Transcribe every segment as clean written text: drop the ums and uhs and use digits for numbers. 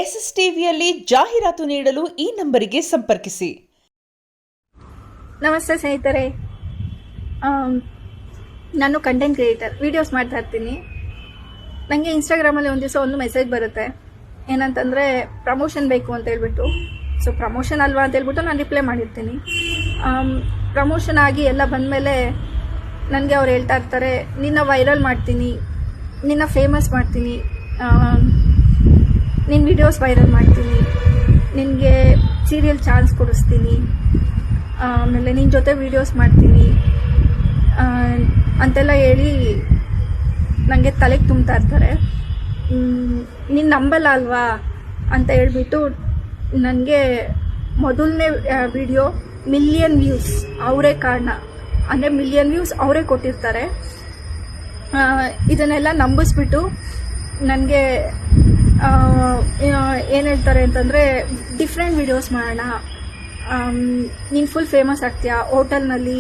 S S ಟಿವಿಯಲ್ಲಿ ಜಾಹೀರಾತು ನೀಡಲು ಈ ನಂಬರಿಗೆ ಸಂಪರ್ಕಿಸಿ. ನಮಸ್ತೆ ಸ್ನೇಹಿತರೆ, ನಾನು ಕಂಟೆಂಟ್ ಕ್ರಿಯೇಟರ್, ವಿಡಿಯೋಸ್ ಮಾಡ್ತಾ ಇರ್ತೀನಿ. ನನಗೆ ಇನ್ಸ್ಟಾಗ್ರಾಮಲ್ಲಿ ಒಂದು ದಿವಸ ಒಂದು ಮೆಸೇಜ್ ಬರುತ್ತೆ, ಏನಂತಂದರೆ ಪ್ರಮೋಷನ್ ಬೇಕು ಅಂತ ಹೇಳ್ಬಿಟ್ಟು. ಸೊ ಪ್ರಮೋಷನ್ ಅಲ್ವಾ ಅಂತ ಹೇಳ್ಬಿಟ್ಟು ನಾನು ರಿಪ್ಲೈ ಮಾಡಿರ್ತೀನಿ. ಪ್ರಮೋಷನ್ ಆಗಿ ಎಲ್ಲ ಬಂದಮೇಲೆ ನನಗೆ ಅವ್ರು ಹೇಳ್ತಾ ಇರ್ತಾರೆ, ನಿನ್ನ ವೈರಲ್ ಮಾಡ್ತೀನಿ, ನಿನ್ನ ಫೇಮಸ್ ಮಾಡ್ತೀನಿ, ನಿನ್ನ ವಿಡಿಯೋಸ್ ವೈರಲ್ ಮಾಡ್ತೀನಿ, ನಿನಗೆ ಸೀರಿಯಲ್ ಚಾನ್ಸ್ ಕೊಡಿಸ್ತೀನಿ, ಆಮೇಲೆ ನಿನ್ನ ಜೊತೆ ವೀಡಿಯೋಸ್ ಮಾಡ್ತೀನಿ ಅಂತೆಲ್ಲ ಹೇಳಿ ನನಗೆ ತಲೆಗೆ ತುಂಬ್ತಾ ಇರ್ತಾರೆ. ನೀನು ನಂಬಲ್ಲ ಅಲ್ವಾ ಅಂತ ಹೇಳ್ಬಿಟ್ಟು ನನಗೆ ಮೊದಲನೇ ವಿಡಿಯೋ ಮಿಲಿಯನ್ ವ್ಯೂಸ್ ಅವರೇ ಕಾರಣ, ಅಂದರೆ ಮಿಲಿಯನ್ ವ್ಯೂಸ್ ಅವರೇ ಕೊಟ್ಟಿರ್ತಾರೆ. ಇದನ್ನೆಲ್ಲ ನಂಬಿಸ್ಬಿಟ್ಟು ನನಗೆ ಏನು ಹೇಳ್ತಾರೆ ಅಂತಂದರೆ, ಡಿಫ್ರೆಂಟ್ ವೀಡಿಯೋಸ್ ಮಾಡೋಣ, ನೀನು ಫುಲ್ ಫೇಮಸ್ ಆಗ್ತೀಯಾ, ಹೋಟೆಲ್ನಲ್ಲಿ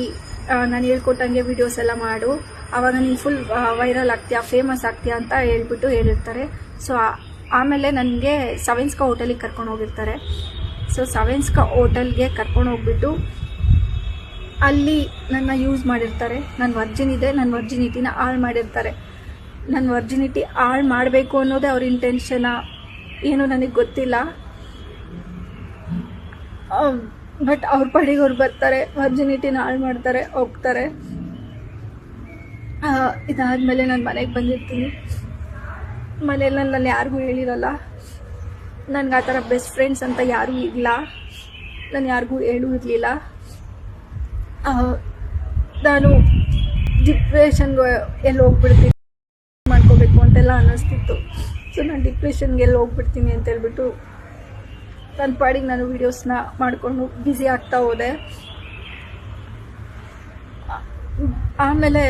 ನಾನು ಹೇಳ್ಕೊಟ್ಟಂಗೆ ವೀಡಿಯೋಸ್ ಎಲ್ಲ ಮಾಡು, ಆವಾಗ ನೀನು ಫುಲ್ ವೈರಲ್ ಆಗ್ತೀಯಾ, ಫೇಮಸ್ ಆಗ್ತೀಯಾ ಅಂತ ಹೇಳ್ಬಿಟ್ಟು ಹೇಳಿರ್ತಾರೆ. ಸೊ ಆಮೇಲೆ ನನಗೆ ಸವೆನ್ಸ್ಕಾ ಹೋಟೆಲಿಗೆ ಕರ್ಕೊಂಡು ಹೋಗಿರ್ತಾರೆ. ಸೊ ಸವೆನ್ಸ್ಕಾ ಹೋಟೆಲ್ಗೆ ಕರ್ಕೊಂಡು ಹೋಗ್ಬಿಟ್ಟು ಅಲ್ಲಿ ನನ್ನ ಯೂಸ್ ಮಾಡಿರ್ತಾರೆ. ನನ್ನ ವರ್ಜಿನಿಟಿನ ಹಾಳು ಮಾಡಿರ್ತಾರೆ. ನನ್ನ ವರ್ಜಿನಿಟಿ ಹಾಳು ಮಾಡಬೇಕು ಅನ್ನೋದೇ ಅವ್ರ ಇಂಟೆನ್ಷನ ಏನು ನನಗೆ ಗೊತ್ತಿಲ್ಲ. ಬಟ್ ಅವ್ರ ಪಾಡಿಗೆ ಅವ್ರು ಬರ್ತಾರೆ, ವರ್ಜಿನಿಟಿನ ಹಾಳು ಮಾಡ್ತಾರೆ, ಹೋಗ್ತಾರೆ. ಇದಾದಮೇಲೆ ನಾನು ಮನೆಗೆ ಬಂದಿರ್ತೀನಿ. ಮನೇಲಿ ನಾನು ಯಾರಿಗೂ ಹೇಳಿರಲ್ಲ. ನನಗೆ ಆ ಥರ ಬೆಸ್ಟ್ ಫ್ರೆಂಡ್ಸ್ ಅಂತ ಯಾರೂ ಇಲ್ಲ, ನಾನು ಯಾರಿಗೂ ಹೇಳೂ ಇರಲಿಲ್ಲ. ನಾನು ಡಿಪ್ರೆಷನ್ಗೆ ಎಲ್ಲಿ ಹೋಗ್ಬಿಡ್ತೀನಿ ಮಾಡ್ಕೋಬೇಕು ಅಂತೆಲ್ಲ ಅನ್ನಿಸ್ತಿತ್ತು. ಸೊ ನಾನು ಡಿಪ್ರೆಷನ್ಗೆ ಎಲ್ಲಿ ಹೋಗ್ಬಿಡ್ತೀನಿ ಅಂತ ಹೇಳ್ಬಿಟ್ಟು ನನ್ನ ಪಾಡಿಗೆ ನಾನು ವೀಡಿಯೋಸ್ನ ಮಾಡಿಕೊಂಡು ಬ್ಯುಸಿ ಆಗ್ತಾ ಹೋದೆ. ಆಮೇಲೆ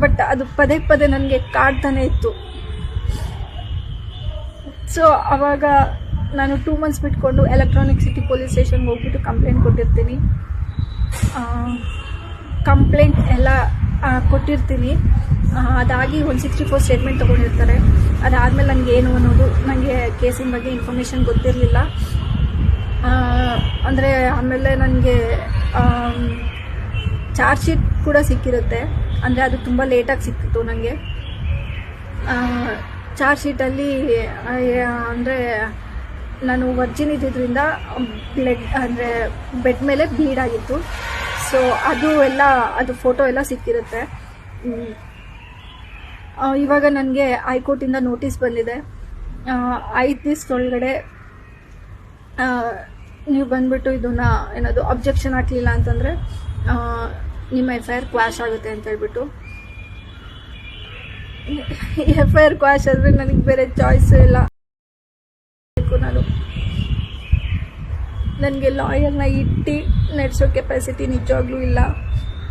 ಬಟ್ ಅದು ಪದೇ ಪದೇ ನನಗೆ ಕಾಡ್ತಾನೆ ಇತ್ತು. ಸೊ ಆವಾಗ ನಾನು 2 months ಬಿಟ್ಕೊಂಡು ಎಲೆಕ್ಟ್ರಾನಿಕ್ ಸಿಟಿ ಪೊಲೀಸ್ ಸ್ಟೇಷನ್ಗೆ ಹೋಗ್ಬಿಟ್ಟು ಕಂಪ್ಲೇಂಟ್ ಕೊಟ್ಟಿರ್ತೀನಿ. ಕಂಪ್ಲೇಂಟ್ ಎಲ್ಲ ಕೊಟ್ಟಿರ್ತೀನಿ. ಅದಾಗಿ 164 ಸ್ಟೇಟ್ಮೆಂಟ್ ತೊಗೊಂಡಿರ್ತಾರೆ. ಅದಾದಮೇಲೆ ನನಗೇನು ಅನ್ನೋದು, ನನಗೆ ಕೇಸಿನ ಬಗ್ಗೆ ಇನ್ಫಾರ್ಮೇಷನ್ ಗೊತ್ತಿರಲಿಲ್ಲ. ಅಂದರೆ ಆಮೇಲೆ ನನಗೆ ಚಾರ್ಜ್ ಶೀಟ್ ಕೂಡ ಸಿಕ್ಕಿರುತ್ತೆ. ಅಂದರೆ ಅದು ತುಂಬ ಲೇಟಾಗಿ ಸಿಕ್ಕಿತ್ತು ನನಗೆ. ಚಾರ್ಜ್ ಶೀಟಲ್ಲಿ ಅಂದರೆ ನಾನು ವರ್ಜಿನ್ ಇದ್ದಿದ್ದರಿಂದ ಅಂದರೆ ಬೆಡ್ ಮೇಲೆ ಬ್ಲೀಡ್ ಆಗಿತ್ತು. ಸೊ ಅದು ಫೋಟೋ ಎಲ್ಲ ಸಿಕ್ಕಿರುತ್ತೆ. ಇವಾಗ ನನಗೆ ಹೈಕೋರ್ಟಿಂದ ನೋಟಿಸ್ ಬಂದಿದೆ, 5 ದಿವಸದೊಳಗಡೆ ನೀವು ಬಂದುಬಿಟ್ಟು ಇದನ್ನು ಏನದು ಅಬ್ಜೆಕ್ಷನ್ ಹಾಕಲಿಲ್ಲ ಅಂತಂದರೆ ನಿಮ್ಮ FIR ಕ್ವಾಶ್ ಆಗುತ್ತೆ ಅಂತ ಹೇಳ್ಬಿಟ್ಟು. FIR ಕ್ವಾಶ್ ಆದರೆ ನನಗೆ ಬೇರೆ ಚಾಯ್ಸು ಇಲ್ಲ. ನನಗೆ ಲಾಯರ್ನ ಇಟ್ಟು ನಡೆಸೋ ಕೆಪಾಸಿಟಿ ನಿಜವಾಗ್ಲೂ ಇಲ್ಲ.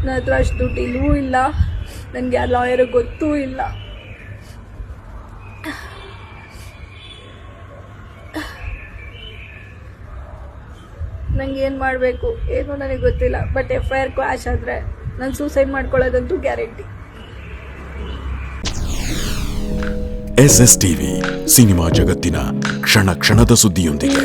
ನನ್ನ ಹತ್ರ ಅಷ್ಟು ದುಡ್ಡು ಇಲ್ಲವೂ ಇಲ್ಲ. ನನಗೆ ಆ ಲಾಯರ್ ಗೊತ್ತೂ ಇಲ್ಲ. ನನಗೆ ಏನು ಮಾಡಬೇಕು ಏನೂ ನನಗೆ ಗೊತ್ತಿಲ್ಲ. ಬಟ್ FIR ಕ್ವಾಶ್ ಆದರೆ ನಾನು ಸೂಸೈಡ್ ಮಾಡ್ಕೊಳ್ಳೋದಂತೂ ಗ್ಯಾರಂಟಿ. SS TV ಸಿನಿಮಾ ಜಗತ್ತಿನ ಕ್ಷಣ ಕ್ಷಣದ ಸುದ್ದಿಯೊಂದಿಗೆ.